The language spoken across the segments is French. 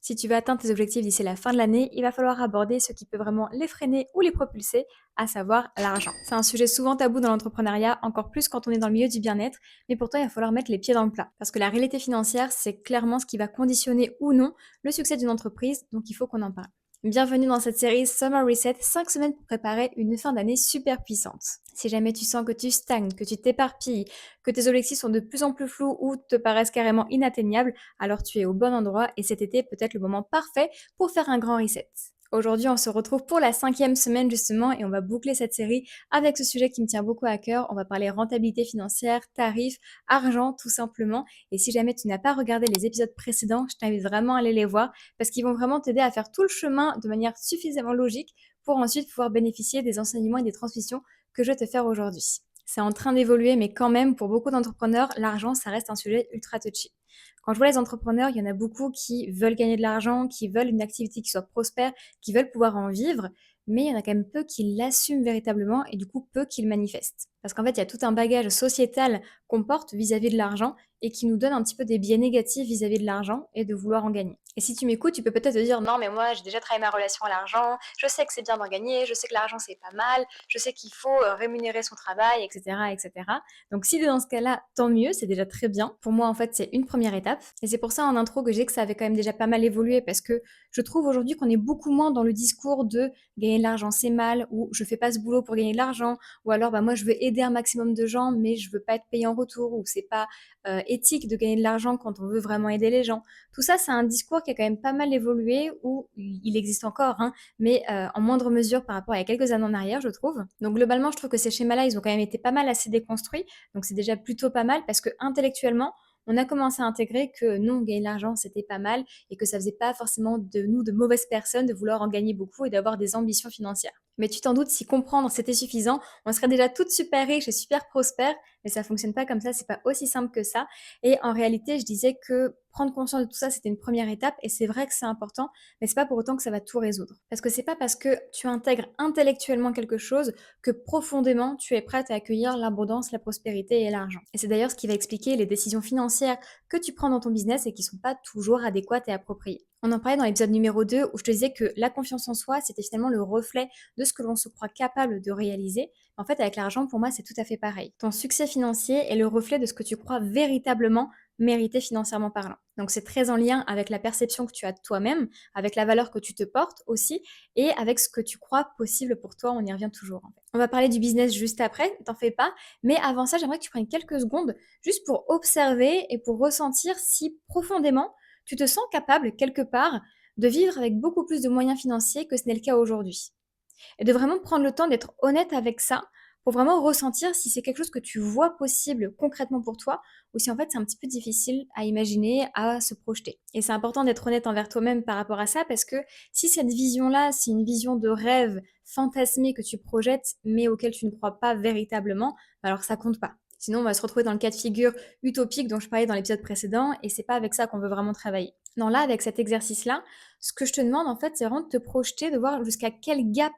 Si tu veux atteindre tes objectifs d'ici la fin de l'année, il va falloir aborder ce qui peut vraiment les freiner ou les propulser, à savoir l'argent. C'est un sujet souvent tabou dans l'entrepreneuriat, encore plus quand on est dans le milieu du bien-être, mais pourtant il va falloir mettre les pieds dans le plat. Parce que la réalité financière, c'est clairement ce qui va conditionner ou non le succès d'une entreprise, donc il faut qu'on en parle. Bienvenue dans cette série Summer Reset, 5 semaines pour préparer une fin d'année super puissante. Si jamais tu sens que tu stagnes, que tu t'éparpilles, que tes objectifs sont de plus en plus flous ou te paraissent carrément inatteignables, alors tu es au bon endroit et cet été peut être le moment parfait pour faire un grand reset. Aujourd'hui, on se retrouve pour la 5e semaine justement et on va boucler cette série avec ce sujet qui me tient beaucoup à cœur. On va parler rentabilité financière, tarifs, argent tout simplement. Et si jamais tu n'as pas regardé les épisodes précédents, je t'invite vraiment à aller les voir parce qu'ils vont vraiment t'aider à faire tout le chemin de manière suffisamment logique pour ensuite pouvoir bénéficier des enseignements et des transmissions que je vais te faire aujourd'hui. C'est en train d'évoluer, mais quand même, pour beaucoup d'entrepreneurs, l'argent, ça reste un sujet ultra touchy. Quand je vois les entrepreneurs, il y en a beaucoup qui veulent gagner de l'argent, qui veulent une activité qui soit prospère, qui veulent pouvoir en vivre, mais il y en a quand même peu qui l'assument véritablement et du coup peu qui le manifestent. Parce qu'en fait, il y a tout un bagage sociétal qu'on porte vis-à-vis de l'argent et qui nous donne un petit peu des biais négatifs vis-à-vis de l'argent et de vouloir en gagner. Et si tu m'écoutes, tu peux peut-être te dire non mais moi j'ai déjà travaillé ma relation à l'argent, je sais que c'est bien d'en gagner, je sais que l'argent c'est pas mal, je sais qu'il faut rémunérer son travail, etc., etc. Donc si tu es dans ce cas-là, tant mieux, c'est déjà très bien. Pour moi en fait c'est une première étape. Et c'est pour ça en intro que j'ai que ça avait quand même déjà pas mal évolué parce que je trouve aujourd'hui qu'on est beaucoup moins dans le discours de gagner de l'argent c'est mal ou je fais pas ce boulot pour gagner de l'argent ou alors bah moi je veux aider un maximum de gens mais je veux pas être payé en retour ou c'est pas éthique de gagner de l'argent quand on veut vraiment aider les gens. Tout ça, c'est un discours qui a quand même pas mal évolué, ou il existe encore, hein, mais en moindre mesure par rapport à il y a quelques années en arrière, je trouve. Donc globalement, je trouve que ces schémas-là, ils ont quand même été pas mal assez déconstruits, donc c'est déjà plutôt pas mal parce que intellectuellement, on a commencé à intégrer que non, gagner de l'argent, c'était pas mal et que ça faisait pas forcément de nous de mauvaises personnes de vouloir en gagner beaucoup et d'avoir des ambitions financières. Mais tu t'en doutes, si comprendre c'était suffisant, on serait déjà toutes super riches et super prospères, mais ça fonctionne pas comme ça, c'est pas aussi simple que ça. Et en réalité, je disais que prendre conscience de tout ça, c'était une première étape, et c'est vrai que c'est important, mais c'est pas pour autant que ça va tout résoudre. Parce que c'est pas parce que tu intègres intellectuellement quelque chose que profondément tu es prête à accueillir l'abondance, la prospérité et l'argent. Et c'est d'ailleurs ce qui va expliquer les décisions financières que tu prends dans ton business et qui sont pas toujours adéquates et appropriées. On en parlait dans l'épisode numéro 2 où je te disais que la confiance en soi, c'était finalement le reflet de ce que l'on se croit capable de réaliser. En fait, avec l'argent, pour moi, c'est tout à fait pareil. Ton succès financier est le reflet de ce que tu crois véritablement mériter financièrement parlant. Donc c'est très en lien avec la perception que tu as de toi-même, avec la valeur que tu te portes aussi, et avec ce que tu crois possible pour toi. On y revient toujours en fait. On va parler du business juste après, t'en fais pas. Mais avant ça, j'aimerais que tu prennes quelques secondes juste pour observer et pour ressentir si profondément tu te sens capable quelque part de vivre avec beaucoup plus de moyens financiers que ce n'est le cas aujourd'hui. Et de vraiment prendre le temps d'être honnête avec ça pour vraiment ressentir si c'est quelque chose que tu vois possible concrètement pour toi ou si en fait c'est un petit peu difficile à imaginer, à se projeter. Et c'est important d'être honnête envers toi-même par rapport à ça parce que si cette vision-là, c'est une vision de rêve fantasmé que tu projettes mais auquel tu ne crois pas véritablement, alors ça compte pas. Sinon, on va se retrouver dans le cas de figure utopique dont je parlais dans l'épisode précédent et c'est pas avec ça qu'on veut vraiment travailler. Non, là, avec cet exercice-là, ce que je te demande en fait, c'est vraiment de te projeter, de voir jusqu'à quel gap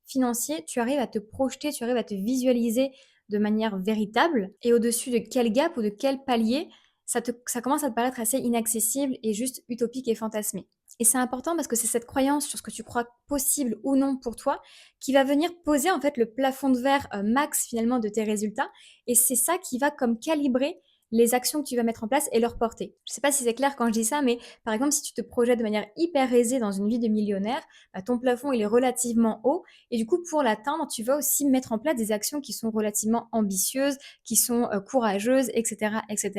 financier, tu arrives à te projeter, tu arrives à te visualiser de manière véritable et au-dessus de quel gap ou de quel palier ça commence à te paraître assez inaccessible et juste utopique et fantasmé. Et c'est important parce que c'est cette croyance sur ce que tu crois possible ou non pour toi qui va venir poser en fait le plafond de verre max finalement de tes résultats et c'est ça qui va comme calibrer les actions que tu vas mettre en place et leur portée. Je ne sais pas si c'est clair quand je dis ça, mais par exemple, si tu te projettes de manière hyper aisée dans une vie de millionnaire, bah, ton plafond il est relativement haut et du coup, pour l'atteindre, tu vas aussi mettre en place des actions qui sont relativement ambitieuses, qui sont courageuses, etc., etc.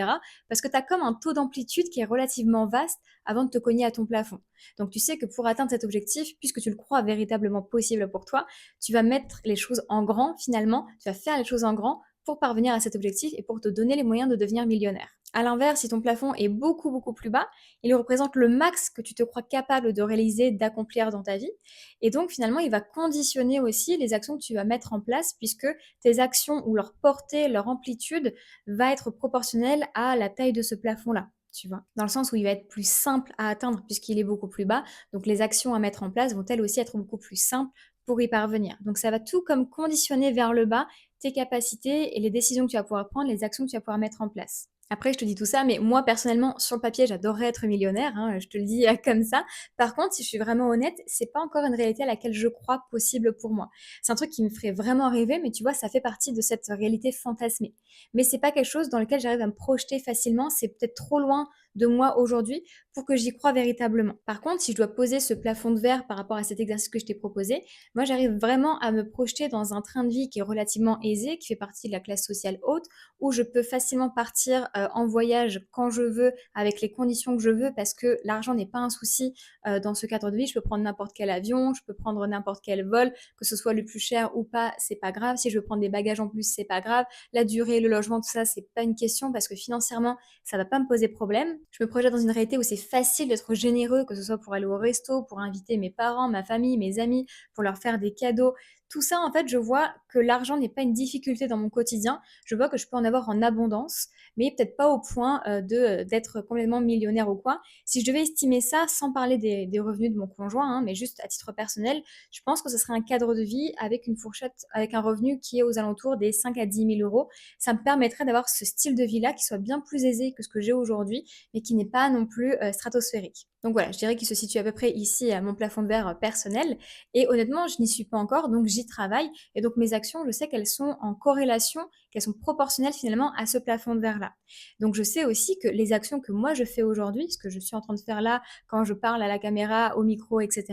Parce que tu as comme un taux d'amplitude qui est relativement vaste avant de te cogner à ton plafond. Donc, tu sais que pour atteindre cet objectif, puisque tu le crois véritablement possible pour toi, tu vas mettre les choses en grand finalement, tu vas faire les choses en grand pour parvenir à cet objectif et pour te donner les moyens de devenir millionnaire. À l'inverse, si ton plafond est beaucoup beaucoup plus bas, il représente le max que tu te crois capable de réaliser, d'accomplir dans ta vie. Et donc finalement, il va conditionner aussi les actions que tu vas mettre en place puisque tes actions ou leur portée, leur amplitude va être proportionnelle à la taille de ce plafond-là. Tu vois, dans le sens où il va être plus simple à atteindre puisqu'il est beaucoup plus bas. Donc les actions à mettre en place vont elles aussi être beaucoup plus simples pour y parvenir. Donc ça va tout comme conditionner vers le bas tes capacités et les décisions que tu vas pouvoir prendre, les actions que tu vas pouvoir mettre en place. Après, je te dis tout ça, mais moi, personnellement, sur le papier, j'adorerais être millionnaire, hein, je te le dis, comme ça. Par contre, si je suis vraiment honnête, c'est pas encore une réalité à laquelle je crois possible pour moi. C'est un truc qui me ferait vraiment rêver, mais tu vois, ça fait partie de cette réalité fantasmée. Mais c'est pas quelque chose dans lequel j'arrive à me projeter facilement, c'est peut-être trop loin de moi aujourd'hui pour que j'y croie véritablement. Par contre, si je dois poser ce plafond de verre par rapport à cet exercice que je t'ai proposé, moi, j'arrive vraiment à me projeter dans un train de vie qui est relativement aisé, qui fait partie de la classe sociale haute, où je peux facilement partir en voyage quand je veux, avec les conditions que je veux, parce que l'argent n'est pas un souci dans ce cadre de vie. Je peux prendre n'importe quel avion, je peux prendre n'importe quel vol, que ce soit le plus cher ou pas, c'est pas grave. Si je veux prendre des bagages en plus, c'est pas grave. La durée, le logement, tout ça, c'est pas une question parce que financièrement, ça va pas me poser problème. Je me projette dans une réalité où c'est facile d'être généreux, que ce soit pour aller au resto, pour inviter mes parents, ma famille, mes amis, pour leur faire des cadeaux. Tout ça, en fait, je vois que l'argent n'est pas une difficulté dans mon quotidien. Je vois que je peux en avoir en abondance, mais peut-être pas au point d'être complètement millionnaire ou quoi. Si je devais estimer ça, sans parler des revenus de mon conjoint, hein, mais juste à titre personnel, je pense que ce serait un cadre de vie avec une fourchette, avec un revenu qui est aux alentours des 5 à 10 000 euros. Ça me permettrait d'avoir ce style de vie-là qui soit bien plus aisé que ce que j'ai aujourd'hui, mais qui n'est pas non plus stratosphérique. Donc voilà, je dirais qu'il se situe à peu près ici à mon plafond de verre personnel. Et honnêtement, je n'y suis pas encore, donc j'y travaille. Et donc mes actions, je sais qu'elles sont en corrélation, qu'elles sont proportionnelles finalement à ce plafond de verre-là. Donc je sais aussi que les actions que moi je fais aujourd'hui, ce que je suis en train de faire là, quand je parle à la caméra, au micro, etc.,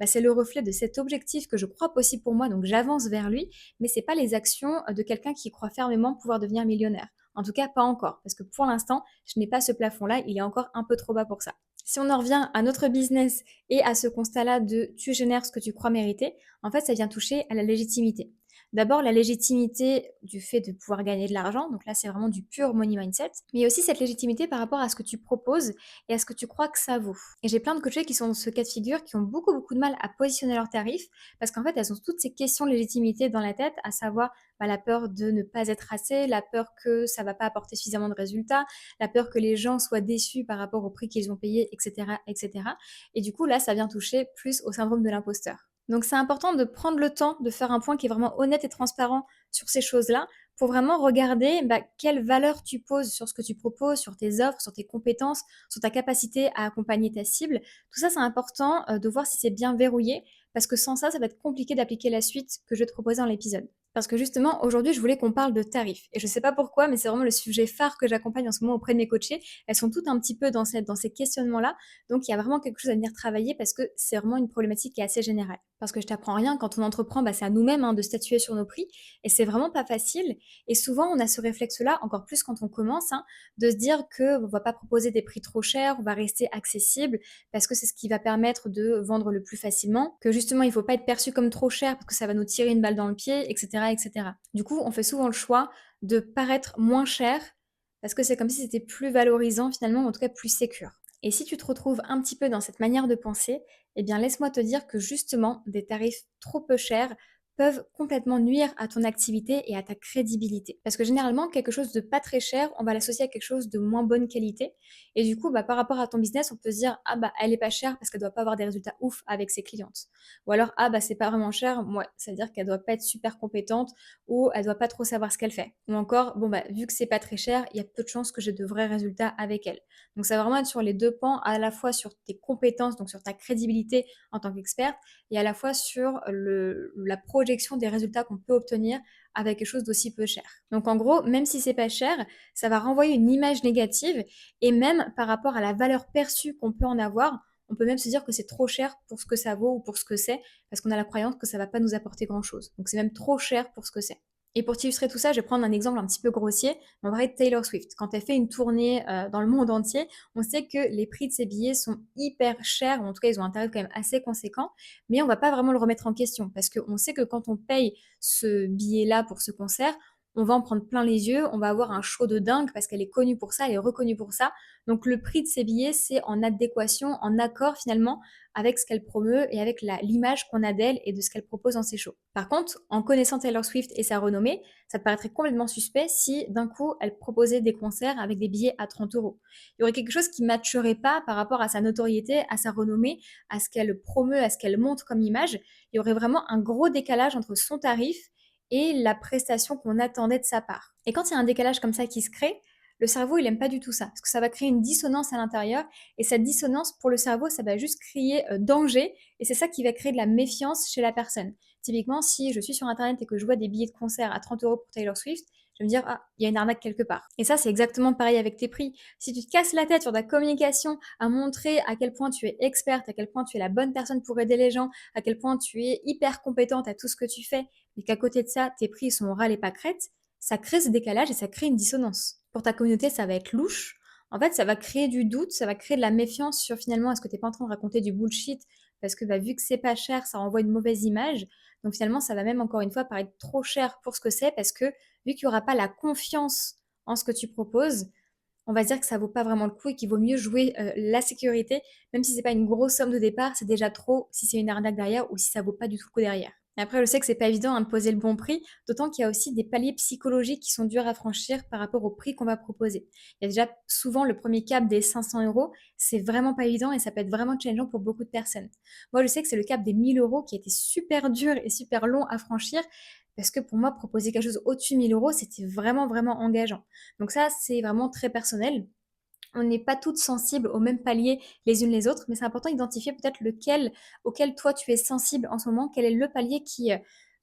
bah, c'est le reflet de cet objectif que je crois possible pour moi, donc j'avance vers lui, mais c'est pas les actions de quelqu'un qui croit fermement pouvoir devenir millionnaire. En tout cas, pas encore, parce que pour l'instant, je n'ai pas ce plafond-là, il est encore un peu trop bas pour ça. Si on en revient à notre business et à ce constat-là de tu génères ce que tu crois mériter, en fait, ça vient toucher à la légitimité. D'abord, la légitimité du fait de pouvoir gagner de l'argent, donc là, c'est vraiment du pur money mindset, mais il y a aussi cette légitimité par rapport à ce que tu proposes et à ce que tu crois que ça vaut. Et j'ai plein de coachés qui sont dans ce cas de figure, qui ont beaucoup, beaucoup de mal à positionner leurs tarifs, parce qu'en fait, elles ont toutes ces questions de légitimité dans la tête, à savoir bah, la peur de ne pas être assez, la peur que ça ne va pas apporter suffisamment de résultats, la peur que les gens soient déçus par rapport au prix qu'ils ont payé, etc., etc. Et du coup, là, ça vient toucher plus au syndrome de l'imposteur. Donc c'est important de prendre le temps de faire un point qui est vraiment honnête et transparent sur ces choses-là pour vraiment regarder bah, quelle valeur tu poses sur ce que tu proposes, sur tes offres, sur tes compétences, sur ta capacité à accompagner ta cible. Tout ça, c'est important de voir si c'est bien verrouillé parce que sans ça, ça va être compliqué d'appliquer la suite que je vais te proposer dans l'épisode. Parce que justement, aujourd'hui, je voulais qu'on parle de tarifs. Et je ne sais pas pourquoi, mais c'est vraiment le sujet phare que j'accompagne en ce moment auprès de mes coachés. Elles sont toutes un petit peu dans ces questionnements-là. Donc, il y a vraiment quelque chose à venir travailler parce que c'est vraiment une problématique qui est assez générale. Parce que je t'apprends rien, quand on entreprend, bah, c'est à nous-mêmes hein, de statuer sur nos prix. Et c'est vraiment pas facile. Et souvent, on a ce réflexe-là, encore plus quand on commence, hein, de se dire qu'on ne va pas proposer des prix trop chers, on va rester accessible parce que c'est ce qui va permettre de vendre le plus facilement. Que justement, il ne faut pas être perçu comme trop cher parce que ça va nous tirer une balle dans le pied, etc., etc. Du coup, on fait souvent le choix de paraître moins cher parce que c'est comme si c'était plus valorisant finalement, ou en tout cas plus sécure. Et si tu te retrouves un petit peu dans cette manière de penser, eh bien laisse-moi te dire que justement, des tarifs trop peu chers peuvent complètement nuire à ton activité et à ta crédibilité. Parce que généralement, quelque chose de pas très cher, on va l'associer à quelque chose de moins bonne qualité. Et du coup, bah, par rapport à ton business, on peut se dire, ah bah elle est pas chère parce qu'elle doit pas avoir des résultats ouf avec ses clientes. Ou alors, ah bah c'est pas vraiment cher, ouais, ça veut dire qu'elle doit pas être super compétente ou elle doit pas trop savoir ce qu'elle fait. Ou encore, bon bah vu que c'est pas très cher, il y a peu de chances que j'ai de vrais résultats avec elle. Donc ça va vraiment être sur les deux pans, à la fois sur tes compétences, donc sur ta crédibilité en tant qu'experte, et à la fois sur la projection des résultats qu'on peut obtenir avec quelque chose d'aussi peu cher. Donc en gros, même si c'est pas cher, ça va renvoyer une image négative et même par rapport à la valeur perçue qu'on peut en avoir, on peut même se dire que c'est trop cher pour ce que ça vaut ou pour ce que c'est, parce qu'on a la croyance que ça va pas nous apporter grand-chose. Donc c'est même trop cher pour ce que c'est. Et pour t'illustrer tout ça, je vais prendre un exemple un petit peu grossier. On va parler de Taylor Swift. Quand elle fait une tournée dans le monde entier, on sait que les prix de ces billets sont hyper chers, ou en tout cas ils ont un tarif quand même assez conséquent, mais on va pas vraiment le remettre en question, parce qu'on sait que quand on paye ce billet-là pour ce concert, on va en prendre plein les yeux, on va avoir un show de dingue parce qu'elle est connue pour ça, elle est reconnue pour ça. Donc le prix de ces billets, c'est en adéquation, en accord finalement avec ce qu'elle promeut et avec l'image qu'on a d'elle et de ce qu'elle propose dans ses shows. Par contre, en connaissant Taylor Swift et sa renommée, ça te paraîtrait complètement suspect si d'un coup elle proposait des concerts avec des billets à 30 euros. Il y aurait quelque chose qui ne matcherait pas par rapport à sa notoriété, à sa renommée, à ce qu'elle promeut, à ce qu'elle montre comme image. Il y aurait vraiment un gros décalage entre son tarif et la prestation qu'on attendait de sa part. Et quand il y a un décalage comme ça qui se crée, Le cerveau, il aime pas du tout ça, parce que ça va créer une dissonance à l'intérieur, et cette dissonance, pour le cerveau, ça va juste crier danger, et c'est ça qui va créer de la méfiance chez la personne. Typiquement, si je suis sur internet et que je vois des billets de concert à 30 € pour Taylor Swift, je vais me dire, ah, il y a une arnaque quelque part. Et ça, c'est exactement pareil avec tes prix. Si tu te casses la tête sur ta communication à montrer à quel point tu es experte, à quel point tu es la bonne personne pour aider les gens, à quel point tu es hyper compétente à tout ce que tu fais, mais qu'à côté de ça, tes prix sont au ras les pâquerettes, ça crée ce décalage et ça crée une dissonance. Pour ta communauté, ça va être louche. En fait, ça va créer du doute, ça va créer de la méfiance sur finalement est-ce que tu n'es pas en train de raconter du bullshit parce que vu que c'est pas cher, ça renvoie une mauvaise image. Donc finalement, ça va même encore une fois paraître trop cher pour ce que c'est parce que vu qu'il n'y aura pas la confiance en ce que tu proposes, on va se dire que ça vaut pas vraiment le coup et qu'il vaut mieux jouer la sécurité, même si c'est pas une grosse somme de départ, c'est déjà trop si c'est une arnaque derrière ou si ça vaut pas du tout le coup derrière. Et après, je sais que c'est pas évident de poser le bon prix, d'autant qu'il y a aussi des paliers psychologiques qui sont durs à franchir par rapport au prix qu'on va proposer. Il y a déjà souvent le premier cap des 500 €, c'est vraiment pas évident et ça peut être vraiment challengeant pour beaucoup de personnes. Moi, je sais que c'est le cap des 1000 € qui a été super dur et super long à franchir, parce que pour moi, proposer quelque chose au-dessus de 1000 €, c'était vraiment, vraiment engageant. Donc ça, c'est vraiment très personnel. On n'est pas toutes sensibles au même palier les unes les autres, mais c'est important d'identifier peut-être lequel auquel toi tu es sensible en ce moment, quel est le palier qui,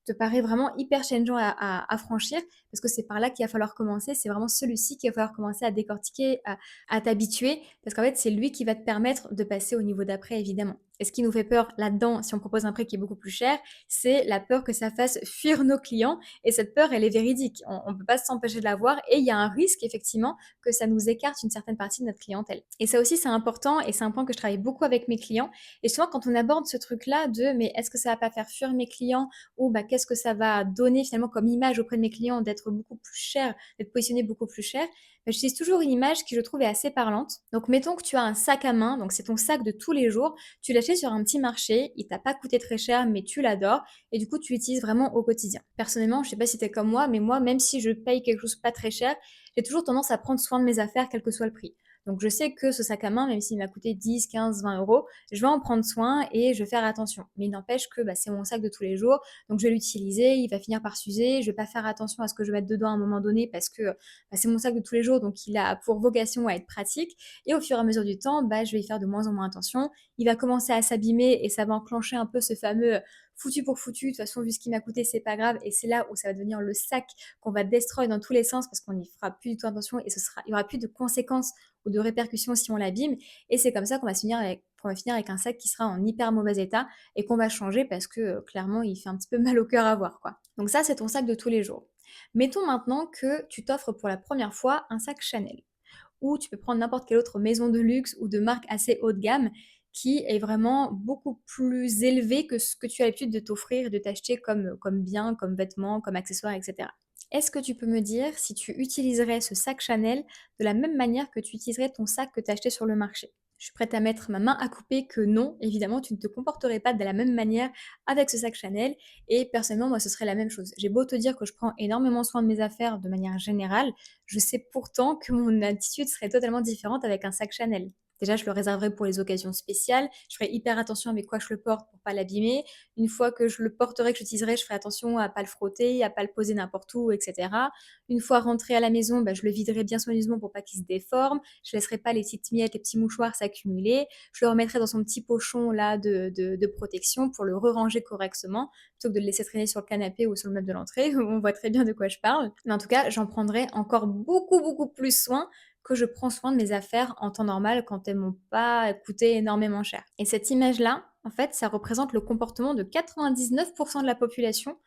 te paraît vraiment hyper challengeant à franchir, parce que c'est par là qu'il va falloir commencer. C'est vraiment celui-ci qu'il va falloir commencer à décortiquer, à t'habituer, parce qu'en fait, c'est lui qui va te permettre de passer au niveau d'après, évidemment. Et ce qui nous fait peur là-dedans, si on propose un prix qui est beaucoup plus cher, c'est la peur que ça fasse fuir nos clients, et cette peur, elle est véridique. On peut pas s'empêcher de l'avoir et il y a un risque effectivement que ça nous écarte une certaine partie de notre clientèle. Et ça aussi, c'est important et c'est un point que je travaille beaucoup avec mes clients. Et souvent, quand on aborde ce truc-là de mais est-ce que ça va pas faire fuir mes clients ou qu'est-ce que ça va donner finalement comme image auprès de mes clients d'être beaucoup plus cher, d'être positionné beaucoup plus cher, j'utilise toujours une image qui je trouve est assez parlante. Donc mettons que tu as un sac à main, donc c'est ton sac de tous les jours, tu l'achètes sur un petit marché, il t'a pas coûté très cher mais tu l'adores et du coup tu l'utilises vraiment au quotidien. Personnellement, je sais pas si t'es comme moi, mais moi même si je paye quelque chose pas très cher, j'ai toujours tendance à prendre soin de mes affaires quel que soit le prix. Donc je sais que ce sac à main, même s'il m'a coûté 10, 15, 20 €, je vais en prendre soin et je vais faire attention. Mais il n'empêche que c'est mon sac de tous les jours, donc je vais l'utiliser, il va finir par s'user, je vais pas faire attention à ce que je vais mettre dedans à un moment donné parce que c'est mon sac de tous les jours, donc il a pour vocation à être pratique. Et au fur et à mesure du temps, je vais y faire de moins en moins attention. Il va commencer à s'abîmer et ça va enclencher un peu ce fameux foutu pour foutu. De toute façon, vu ce qui m'a coûté, c'est pas grave. Et c'est là où ça va devenir le sac qu'on va destroy dans tous les sens parce qu'on n'y fera plus du tout attention et il y aura plus de conséquences ou de répercussions si on l'abîme. Et c'est comme ça qu'on va finir avec un sac qui sera en hyper mauvais état et qu'on va changer parce que clairement, il fait un petit peu mal au cœur à voir, quoi. Donc ça, c'est ton sac de tous les jours. Mettons maintenant que tu t'offres pour la première fois un sac Chanel, ou tu peux prendre n'importe quelle autre maison de luxe ou de marque assez haut de gamme qui est vraiment beaucoup plus élevé que ce que tu as l'habitude de t'offrir et de t'acheter comme bien, comme vêtements, comme accessoires, etc. Est-ce que tu peux me dire si tu utiliserais ce sac Chanel de la même manière que tu utiliserais ton sac que tu as acheté sur le marché? Je suis prête à mettre ma main à couper que non, évidemment, tu ne te comporterais pas de la même manière avec ce sac Chanel. Et personnellement, moi, ce serait la même chose. J'ai beau te dire que je prends énormément soin de mes affaires de manière générale, je sais pourtant que mon attitude serait totalement différente avec un sac Chanel. Déjà, je le réserverai pour les occasions spéciales. Je ferai hyper attention avec quoi je le porte pour pas l'abîmer. Une fois que je le porterai, que je l'utiliserai, je ferai attention à pas le frotter, à pas le poser n'importe où, etc. Une fois rentré à la maison, je le viderai bien soigneusement pour pas qu'il se déforme. Je laisserai pas les petites miettes, les petits mouchoirs s'accumuler. Je le remettrai dans son petit pochon là de protection pour le re-ranger correctement, plutôt que de le laisser traîner sur le canapé ou sur le meuble de l'entrée. On voit très bien de quoi je parle. Mais en tout cas, j'en prendrai encore beaucoup, beaucoup plus soin que je prends soin de mes affaires en temps normal quand elles m'ont pas coûté énormément cher. Et cette image-là, en fait, ça représente le comportement de 99% de la population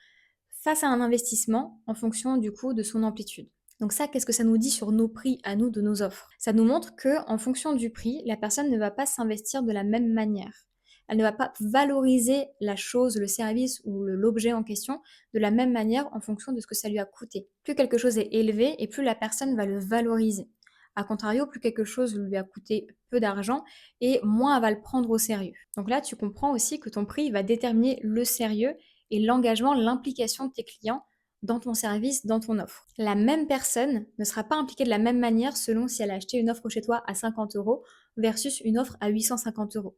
face à un investissement en fonction du coup de son amplitude. Donc ça, qu'est-ce que ça nous dit sur nos prix à nous de nos offres? Ça nous montre que en fonction du prix, la personne ne va pas s'investir de la même manière. Elle ne va pas valoriser la chose, le service ou l'objet en question de la même manière en fonction de ce que ça lui a coûté. Plus quelque chose est élevé et plus la personne va le valoriser. A contrario, plus quelque chose lui a coûté peu d'argent et moins elle va le prendre au sérieux. Donc là, tu comprends aussi que ton prix va déterminer le sérieux et l'engagement, l'implication de tes clients dans ton service, dans ton offre. La même personne ne sera pas impliquée de la même manière selon si elle a acheté une offre chez toi à 50 € versus une offre à 850 €.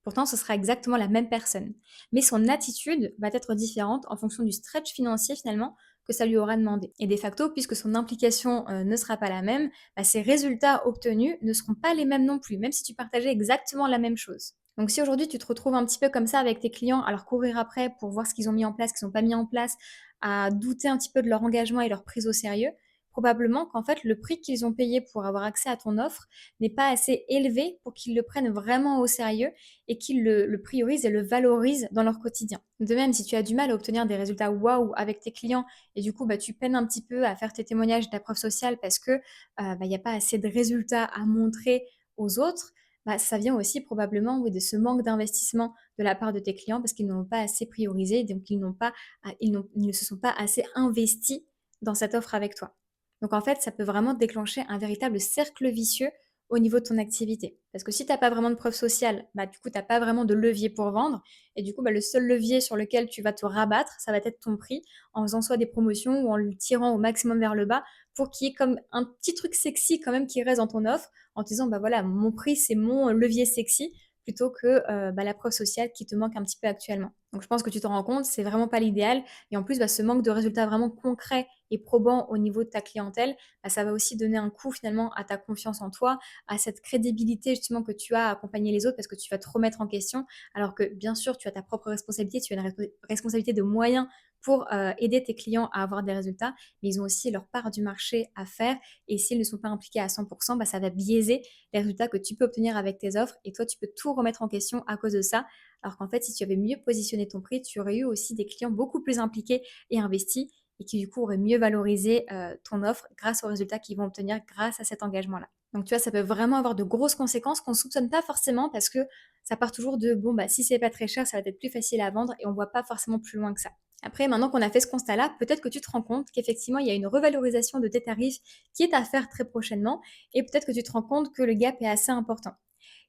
Pourtant, ce sera exactement la même personne. Mais son attitude va être différente en fonction du stretch financier finalement que ça lui aura demandé. Et de facto, puisque son implication ne sera pas la même, bah, ses résultats obtenus ne seront pas les mêmes non plus, même si tu partageais exactement la même chose. Donc si aujourd'hui tu te retrouves un petit peu comme ça avec tes clients, à leur courir après pour voir ce qu'ils ont mis en place, ce qu'ils n'ont pas mis en place, à douter un petit peu de leur engagement et leur prise au sérieux, probablement qu'en fait le prix qu'ils ont payé pour avoir accès à ton offre n'est pas assez élevé pour qu'ils le prennent vraiment au sérieux et qu'ils le priorisent et le valorisent dans leur quotidien. De même, si tu as du mal à obtenir des résultats waouh avec tes clients et du coup bah, tu peines un petit peu à faire tes témoignages de ta preuve sociale parce que il n'y a pas assez de résultats à montrer aux autres, bah, ça vient aussi probablement oui, de ce manque d'investissement de la part de tes clients parce qu'ils n'ont pas assez priorisé, donc ils ne se sont pas assez investis dans cette offre avec toi. Donc en fait, ça peut vraiment déclencher un véritable cercle vicieux au niveau de ton activité. Parce que si tu n'as pas vraiment de preuve sociale, bah, du coup, tu n'as pas vraiment de levier pour vendre. Et du coup, bah, le seul levier sur lequel tu vas te rabattre, ça va être ton prix, en faisant soit des promotions ou en le tirant au maximum vers le bas pour qu'il y ait comme un petit truc sexy quand même qui reste dans ton offre en te disant, bah voilà, mon prix, c'est mon levier sexy plutôt que bah, la preuve sociale qui te manque un petit peu actuellement. Donc je pense que tu te rends compte, c'est vraiment pas l'idéal. Et en plus, bah, ce manque de résultats vraiment concrets et probants au niveau de ta clientèle, bah, ça va aussi donner un coup finalement à ta confiance en toi, à cette crédibilité justement que tu as à accompagner les autres parce que tu vas te remettre en question. Alors que bien sûr, tu as ta propre responsabilité, tu as une responsabilité de moyens pour aider tes clients à avoir des résultats, mais ils ont aussi leur part du marché à faire. Et s'ils ne sont pas impliqués à 100%, bah, ça va biaiser les résultats que tu peux obtenir avec tes offres. Et toi, tu peux tout remettre en question à cause de ça. Alors qu'en fait, si tu avais mieux positionné ton prix, tu aurais eu aussi des clients beaucoup plus impliqués et investis et qui du coup auraient mieux valorisé ton offre grâce aux résultats qu'ils vont obtenir grâce à cet engagement-là. Donc tu vois, ça peut vraiment avoir de grosses conséquences qu'on ne soupçonne pas forcément parce que ça part toujours de bon, bah, si c'est pas très cher, ça va être plus facile à vendre et on voit pas forcément plus loin que ça. Après, maintenant qu'on a fait ce constat-là, peut-être que tu te rends compte qu'effectivement, il y a une revalorisation de tes tarifs qui est à faire très prochainement et peut-être que tu te rends compte que le gap est assez important.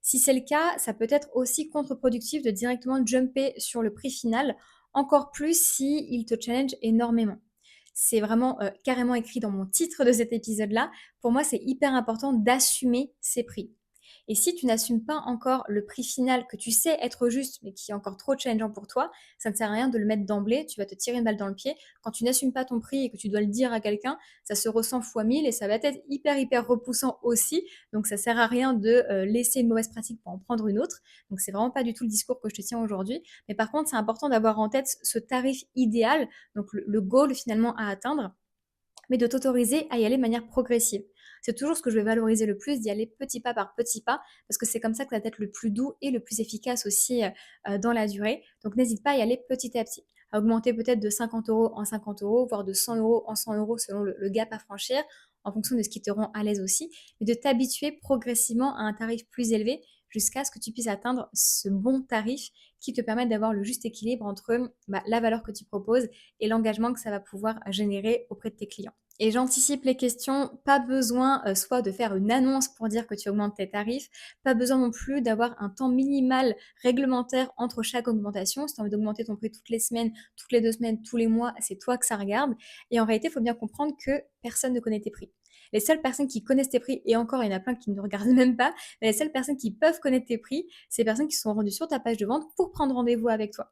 Si c'est le cas, ça peut être aussi contre-productif de directement jumper sur le prix final, encore plus si il te challenge énormément. C'est vraiment carrément écrit dans mon titre de cet épisode-là. Pour moi, c'est hyper important d'assumer ces prix. Et si tu n'assumes pas encore le prix final que tu sais être juste, mais qui est encore trop challengeant pour toi, ça ne sert à rien de le mettre d'emblée, tu vas te tirer une balle dans le pied. Quand tu n'assumes pas ton prix et que tu dois le dire à quelqu'un, ça se ressent fois 1000 et ça va être hyper repoussant aussi. Donc ça sert à rien de laisser une mauvaise pratique pour en prendre une autre. Donc c'est vraiment pas du tout le discours que je te tiens aujourd'hui. Mais par contre, c'est important d'avoir en tête ce tarif idéal, donc le goal finalement à atteindre, mais de t'autoriser à y aller de manière progressive. C'est toujours ce que je vais valoriser le plus, d'y aller petit pas par petit pas, parce que c'est comme ça que ça va être le plus doux et le plus efficace aussi dans la durée. Donc n'hésite pas à y aller petit à petit, à augmenter peut-être de 50 € en 50 €, voire de 100 € en 100 € selon le gap à franchir, en fonction de ce qui te rend à l'aise aussi, mais de t'habituer progressivement à un tarif plus élevé jusqu'à ce que tu puisses atteindre ce bon tarif qui te permette d'avoir le juste équilibre entre la valeur que tu proposes et l'engagement que ça va pouvoir générer auprès de tes clients. Et j'anticipe les questions, pas besoin soit de faire une annonce pour dire que tu augmentes tes tarifs, pas besoin non plus d'avoir un temps minimal réglementaire entre chaque augmentation. Si tu as envie d'augmenter ton prix toutes les semaines, toutes les 2 semaines, tous les mois, c'est toi que ça regarde. Et en réalité, il faut bien comprendre que personne ne connaît tes prix. Les seules personnes qui connaissent tes prix, et encore il y en a plein qui ne regardent même pas, mais les seules personnes qui peuvent connaître tes prix, c'est les personnes qui se sont rendues sur ta page de vente pour prendre rendez-vous avec toi.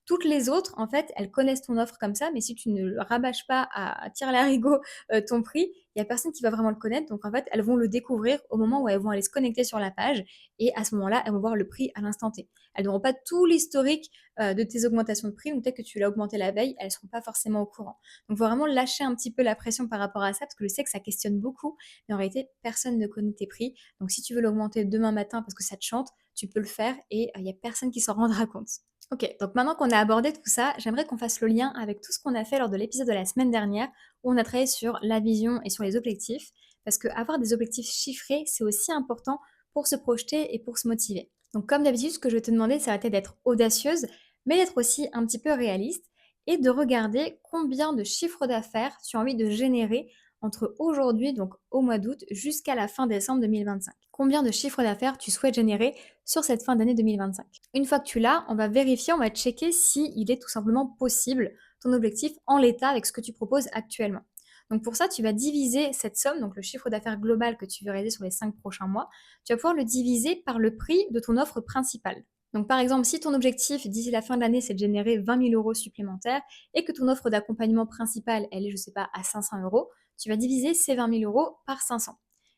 Toutes les autres, en fait, elles connaissent ton offre comme ça, mais si tu ne le rabâches pas à tire-larigot ton prix, il y a personne qui va vraiment le connaître. Donc en fait, elles vont le découvrir au moment où elles vont aller se connecter sur la page et à ce moment-là, elles vont voir le prix à l'instant T. Elles n'auront pas tout l'historique de tes augmentations de prix ou peut-être que tu l'as augmenté la veille, elles ne seront pas forcément au courant. Donc il faut vraiment lâcher un petit peu la pression par rapport à ça parce que je sais que ça questionne beaucoup, mais en réalité, personne ne connaît tes prix. Donc si tu veux l'augmenter demain matin parce que ça te chante, tu peux le faire et il n'y a personne qui s'en rendra compte. Ok, donc maintenant qu'on a abordé tout ça, j'aimerais qu'on fasse le lien avec tout ce qu'on a fait lors de l'épisode de la semaine dernière, où on a travaillé sur la vision et sur les objectifs, parce qu'avoir des objectifs chiffrés, c'est aussi important pour se projeter et pour se motiver. Donc comme d'habitude, ce que je vais te demander, ça va être d'être audacieuse, mais d'être aussi un petit peu réaliste, et de regarder combien de chiffres d'affaires tu as envie de générer entre aujourd'hui, donc au mois d'août, jusqu'à la fin décembre 2025. Combien de chiffres d'affaires tu souhaites générer sur cette fin d'année 2025. Une fois que tu l'as, on va vérifier, on va checker si il est tout simplement possible ton objectif en l'état avec ce que tu proposes actuellement. Donc pour ça, tu vas diviser cette somme, donc le chiffre d'affaires global que tu veux réaliser sur les 5 prochains mois, tu vas pouvoir le diviser par le prix de ton offre principale. Donc par exemple, si ton objectif d'ici la fin de l'année, c'est de générer 20 000 € supplémentaires et que ton offre d'accompagnement principale, elle est, je sais pas, à 500 €, tu vas diviser ces 20 000 € par 500.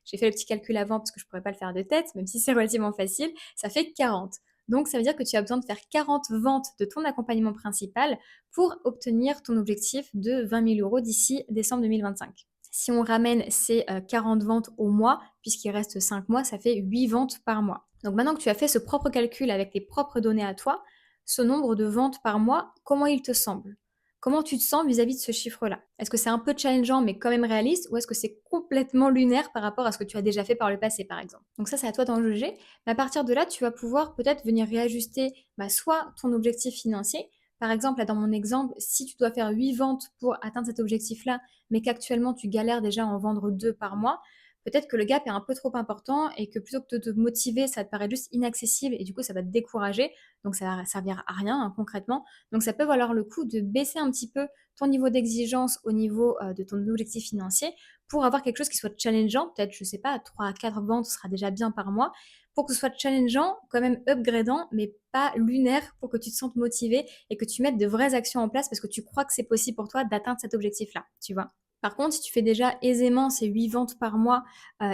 J'ai fait le petit calcul avant parce que je pourrais pas le faire de tête, même si c'est relativement facile, ça fait 40. Donc ça veut dire que tu as besoin de faire 40 ventes de ton accompagnement principal pour obtenir ton objectif de 20 000 € d'ici décembre 2025. Si on ramène ces 40 ventes au mois, puisqu'il reste 5 mois, ça fait 8 ventes par mois. Donc maintenant que tu as fait ce propre calcul avec tes propres données à toi, ce nombre de ventes par mois, comment il te semble? Comment tu te sens vis-à-vis de ce chiffre-là? Est-ce que c'est un peu challengeant mais quand même réaliste ou est-ce que c'est complètement lunaire par rapport à ce que tu as déjà fait par le passé, par exemple? Donc ça, c'est à toi d'en juger. Mais à partir de là, tu vas pouvoir peut-être venir réajuster soit ton objectif financier. Par exemple, là, dans mon exemple, si tu dois faire 8 ventes pour atteindre cet objectif-là, mais qu'actuellement tu galères déjà à en vendre 2 par mois, peut-être que le gap est un peu trop important et que plutôt que de te motiver, ça te paraît juste inaccessible et du coup ça va te décourager, donc ça va servir à rien, hein, concrètement. Donc ça peut valoir le coup de baisser un petit peu ton niveau d'exigence au niveau de ton objectif financier pour avoir quelque chose qui soit challengeant, peut-être, je sais pas, 3 à 4 ventes sera déjà bien par mois, pour que ce soit challengeant, quand même upgradant, mais pas lunaire, pour que tu te sentes motivé et que tu mettes de vraies actions en place parce que tu crois que c'est possible pour toi d'atteindre cet objectif-là, tu vois. Par contre, si tu fais déjà aisément ces 8 ventes par mois,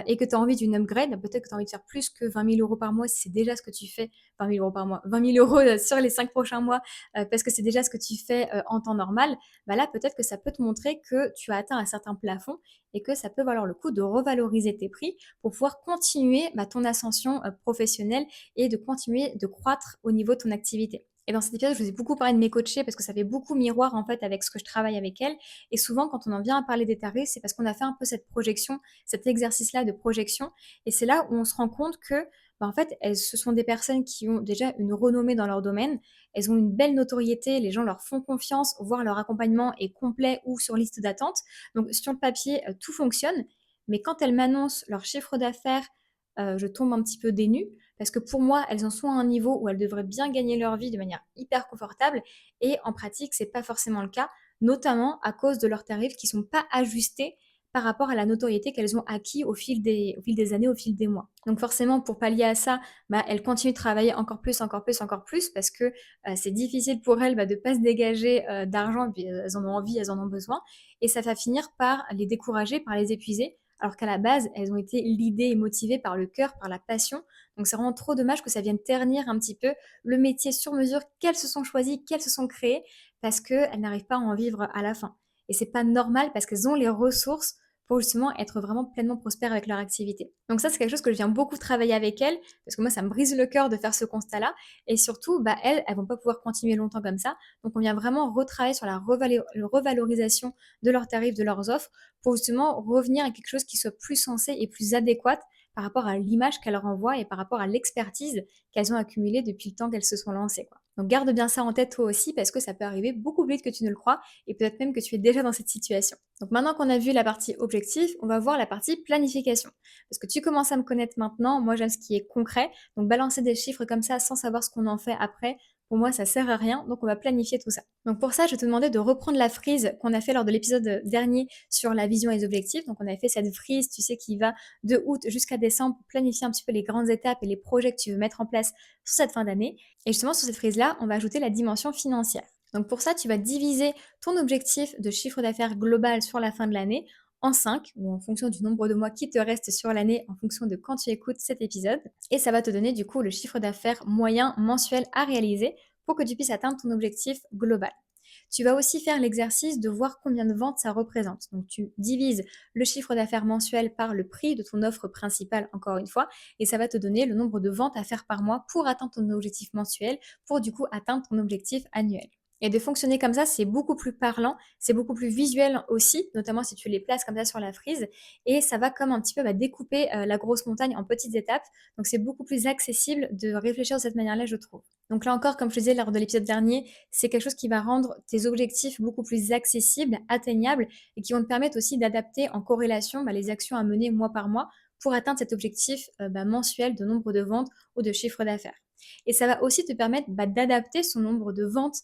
et que tu as envie d'une upgrade, peut-être que tu as envie de faire plus que 20 000 € par mois si c'est déjà ce que tu fais, 20 000 € par mois, 20 000 € sur les 5 prochains mois, parce que c'est déjà ce que tu fais, en temps normal, là, peut-être que ça peut te montrer que tu as atteint un certain plafond et que ça peut valoir le coup de revaloriser tes prix pour pouvoir continuer, ton ascension, professionnelle et de continuer de croître au niveau de ton activité. Et dans cet épisode, je vous ai beaucoup parlé de mes coachées parce que ça fait beaucoup miroir, en fait, avec ce que je travaille avec elles et souvent, quand on en vient à parler des tarifs, c'est parce qu'on a fait un peu cette projection, cet exercice-là de projection. Et c'est là où on se rend compte que, en fait, ce sont des personnes qui ont déjà une renommée dans leur domaine. Elles ont une belle notoriété, les gens leur font confiance, voire leur accompagnement est complet ou sur liste d'attente. Donc, sur le papier, tout fonctionne. Mais quand elles m'annoncent leur chiffre d'affaires, je tombe un petit peu dénue parce que pour moi, elles en sont à un niveau où elles devraient bien gagner leur vie de manière hyper confortable et en pratique, c'est pas forcément le cas, notamment à cause de leurs tarifs qui ne sont pas ajustés par rapport à la notoriété qu'elles ont acquis au fil des années, au fil des mois. Donc forcément, pour pallier à ça, elles continuent de travailler encore plus, encore plus, encore plus, parce que c'est difficile pour elles de ne pas se dégager d'argent, et puis elles en ont envie, elles en ont besoin, et ça va finir par les décourager, par les épuiser, alors qu'à la base, elles ont été leadées et motivées par le cœur, par la passion. Donc c'est vraiment trop dommage que ça vienne ternir un petit peu le métier sur mesure qu'elles se sont choisies, qu'elles se sont créées, parce qu'elles n'arrivent pas à en vivre à la fin. Et c'est pas normal parce qu'elles ont les ressources pour justement être vraiment pleinement prospères avec leur activité. Donc ça, c'est quelque chose que je viens beaucoup travailler avec elles, parce que moi, ça me brise le cœur de faire ce constat-là. Et surtout, elles vont pas pouvoir continuer longtemps comme ça. Donc on vient vraiment retravailler sur la revalorisation de leurs tarifs, de leurs offres, pour justement revenir à quelque chose qui soit plus sensé et plus adéquat par rapport à l'image qu'elles renvoient et par rapport à l'expertise qu'elles ont accumulée depuis le temps qu'elles se sont lancées, quoi. Donc garde bien ça en tête toi aussi parce que ça peut arriver beaucoup plus vite que tu ne le crois et peut-être même que tu es déjà dans cette situation. Donc maintenant qu'on a vu la partie objectif, on va voir la partie planification. Parce que tu commences à me connaître maintenant, moi j'aime ce qui est concret, donc balancer des chiffres comme ça sans savoir ce qu'on en fait après, pour moi ça sert à rien, donc on va planifier tout ça. Donc pour ça, je vais te demander de reprendre la frise qu'on a fait lors de l'épisode dernier sur la vision et les objectifs. Donc on avait fait cette frise, tu sais, qui va de août jusqu'à décembre pour planifier un petit peu les grandes étapes et les projets que tu veux mettre en place sur cette fin d'année. Et justement, sur cette frise-là, on va ajouter la dimension financière. Donc pour ça, tu vas diviser ton objectif de chiffre d'affaires global sur la fin de l'année en 5, ou en fonction du nombre de mois qui te reste sur l'année, en fonction de quand tu écoutes cet épisode. Et ça va te donner du coup le chiffre d'affaires moyen mensuel à réaliser pour que tu puisses atteindre ton objectif global. Tu vas aussi faire l'exercice de voir combien de ventes ça représente. Donc tu divises le chiffre d'affaires mensuel par le prix de ton offre principale, encore une fois, et ça va te donner le nombre de ventes à faire par mois pour atteindre ton objectif mensuel, pour du coup atteindre ton objectif annuel. Et de fonctionner comme ça, c'est beaucoup plus parlant, c'est beaucoup plus visuel aussi, notamment si tu les places comme ça sur la frise, et ça va comme un petit peu découper la grosse montagne en petites étapes, donc c'est beaucoup plus accessible de réfléchir de cette manière-là, je trouve. Donc là encore, comme je te disais lors de l'épisode dernier, c'est quelque chose qui va rendre tes objectifs beaucoup plus accessibles, atteignables, et qui vont te permettre aussi d'adapter en corrélation les actions à mener mois par mois pour atteindre cet objectif mensuel de nombre de ventes ou de chiffre d'affaires. Et ça va aussi te permettre d'adapter son nombre de ventes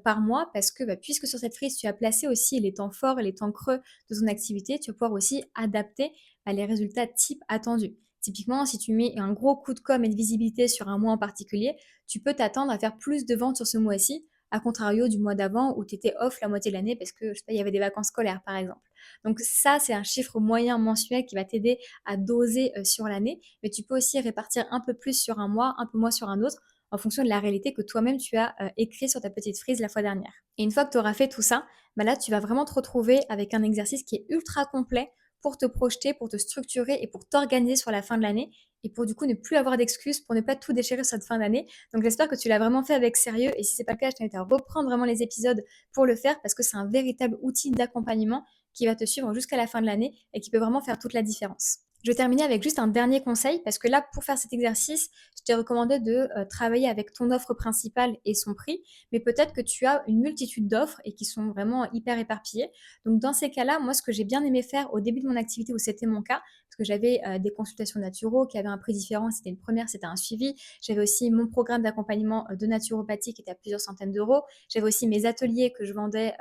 par mois parce que puisque sur cette frise, tu as placé aussi les temps forts et les temps creux de ton activité, tu vas pouvoir aussi adapter les résultats type attendus. Typiquement, si tu mets un gros coup de com et de visibilité sur un mois en particulier, tu peux t'attendre à faire plus de ventes sur ce mois-ci, à contrario du mois d'avant où tu étais off la moitié de l'année parce que, je sais pas, il y avait des vacances scolaires, par exemple. Donc ça, c'est un chiffre moyen mensuel qui va t'aider à doser sur l'année, mais tu peux aussi répartir un peu plus sur un mois, un peu moins sur un autre, en fonction de la réalité que toi-même tu as écrit sur ta petite frise la fois dernière. Et une fois que tu auras fait tout ça, bah là, tu vas vraiment te retrouver avec un exercice qui est ultra complet pour te projeter, pour te structurer et pour t'organiser sur la fin de l'année et pour du coup ne plus avoir d'excuses pour ne pas tout déchirer sur cette fin d'année. Donc j'espère que tu l'as vraiment fait avec sérieux et si c'est pas le cas, je t'invite à reprendre vraiment les épisodes pour le faire parce que c'est un véritable outil d'accompagnement qui va te suivre jusqu'à la fin de l'année et qui peut vraiment faire toute la différence. Je vais terminer avec juste un dernier conseil parce que là, pour faire cet exercice, je t'ai recommandé de travailler avec ton offre principale et son prix, mais peut-être que tu as une multitude d'offres et qui sont vraiment hyper éparpillées. Donc dans ces cas-là, moi, ce que j'ai bien aimé faire au début de mon activité où c'était mon cas, parce que j'avais des consultations naturaux qui avaient un prix différent, c'était une première, c'était un suivi. J'avais aussi mon programme d'accompagnement de naturopathie qui était à plusieurs centaines d'euros. J'avais aussi mes ateliers que je vendais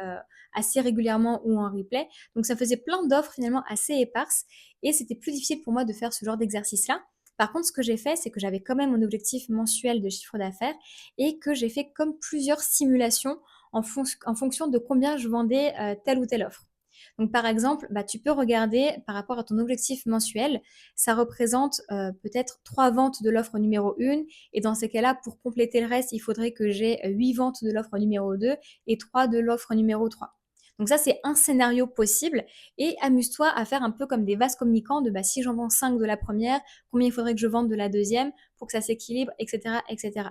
assez régulièrement ou en replay. Donc ça faisait plein d'offres finalement assez éparses et c'était plus difficile pour moi de faire ce genre d'exercice-là. Par contre, ce que j'ai fait, c'est que j'avais quand même mon objectif mensuel de chiffre d'affaires et que j'ai fait comme plusieurs simulations en fonction de combien je vendais telle ou telle offre. Donc, par exemple, bah, tu peux regarder par rapport à ton objectif mensuel, ça représente peut-être 3 ventes de l'offre numéro 1. Et dans ces cas-là, pour compléter le reste, il faudrait que j'ai 8 ventes de l'offre numéro 2 et 3 de l'offre numéro 3. Donc ça, c'est un scénario possible. Et amuse-toi à faire un peu comme des vases communicants de bah, si j'en vends 5 de la première, combien il faudrait que je vende de la deuxième pour que ça s'équilibre, etc., etc.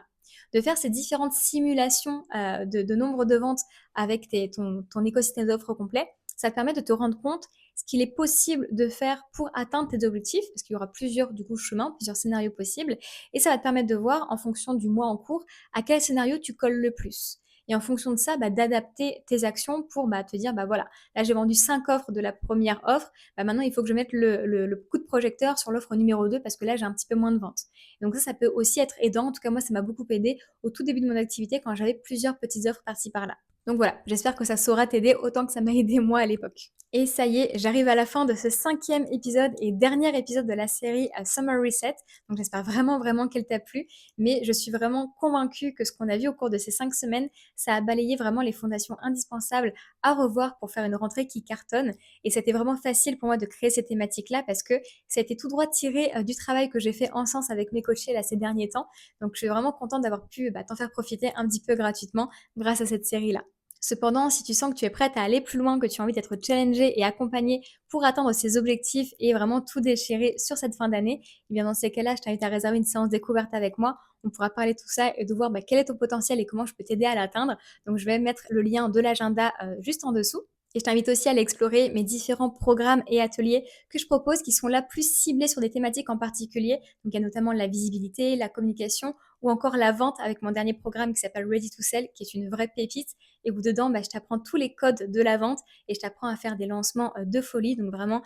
De faire ces différentes simulations de nombre de ventes avec ton écosystème d'offres complet, ça te permet de te rendre compte ce qu'il est possible de faire pour atteindre tes objectifs, parce qu'il y aura plusieurs du coup chemins, plusieurs scénarios possibles, et ça va te permettre de voir en fonction du mois en cours à quel scénario tu colles le plus. Et en fonction de ça, bah, d'adapter tes actions pour bah, te dire, bah voilà, là j'ai vendu 5 offres de la première offre, bah, maintenant il faut que je mette le coup de projecteur sur l'offre numéro 2 parce que là j'ai un petit peu moins de ventes. Donc ça peut aussi être aidant, en tout cas moi ça m'a beaucoup aidé au tout début de mon activité quand j'avais plusieurs petites offres par-ci par-là. Donc voilà, j'espère que ça saura t'aider autant que ça m'a aidé moi à l'époque. Et ça y est, j'arrive à la fin de ce 5e épisode et dernier épisode de la série Summer Reset. Donc j'espère vraiment qu'elle t'a plu. Mais je suis vraiment convaincue que ce qu'on a vu au cours de ces 5 semaines, ça a balayé vraiment les fondations indispensables à revoir pour faire une rentrée qui cartonne. Et c'était vraiment facile pour moi de créer ces thématiques-là parce que ça a été tout droit tiré du travail que j'ai fait en sens avec mes coachés là ces derniers temps. Donc je suis vraiment contente d'avoir pu t'en faire profiter un petit peu gratuitement grâce à cette série-là. Cependant, si tu sens que tu es prête à aller plus loin, que tu as envie d'être challengée et accompagnée pour atteindre ces objectifs et vraiment tout déchirer sur cette fin d'année, eh bien dans ces cas-là, je t'invite à réserver une séance découverte avec moi. On pourra parler de tout ça et de voir quel est ton potentiel et comment je peux t'aider à l'atteindre. Donc je vais mettre le lien de l'agenda juste en dessous. Et je t'invite aussi à aller explorer mes différents programmes et ateliers que je propose qui sont là plus ciblés sur des thématiques en particulier. Donc il y a notamment la visibilité, la communication ou encore la vente avec mon dernier programme qui s'appelle Ready to Sell, qui est une vraie pépite et où dedans, je t'apprends tous les codes de la vente et je t'apprends à faire des lancements de folie. Donc vraiment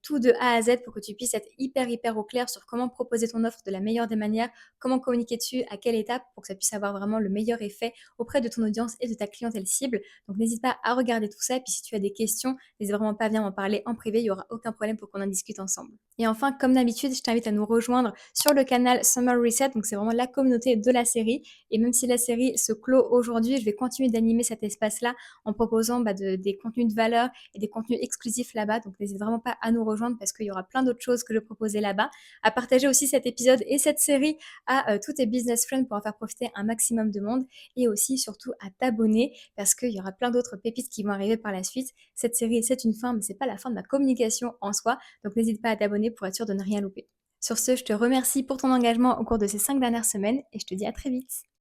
tout de A à Z pour que tu puisses être hyper au clair sur comment proposer ton offre de la meilleure des manières, comment communiquer dessus, à quelle étape pour que ça puisse avoir vraiment le meilleur effet auprès de ton audience et de ta clientèle cible. Donc n'hésite pas à regarder tout ça. Et puis si tu as des questions, n'hésite vraiment pas à venir m'en parler en privé. Il n'y aura aucun problème pour qu'on en discute ensemble. Et enfin, comme d'habitude, je t'invite à nous rejoindre sur le canal Summer Reset. Donc c'est vraiment la communauté de la série. Et même si la série se clôt aujourd'hui, je vais continuer d'animer cet espace-là en proposant des contenus de valeur et des contenus exclusifs là-bas. Donc n'hésite vraiment pas à nous rejoindre parce qu'il y aura plein d'autres choses que je vais proposer là-bas. À partager aussi cet épisode et cette série à tous tes business friends pour en faire profiter un maximum de monde. Et aussi surtout à t'abonner parce qu'il y aura plein d'autres pépites qui vont arriver par la suite. Cette série, c'est une fin, mais c'est pas la fin de ma communication en soi. Donc n'hésite pas à t'abonner pour être sûr de ne rien louper. Sur ce, je te remercie pour ton engagement au cours de ces 5 dernières semaines et je te dis à très vite.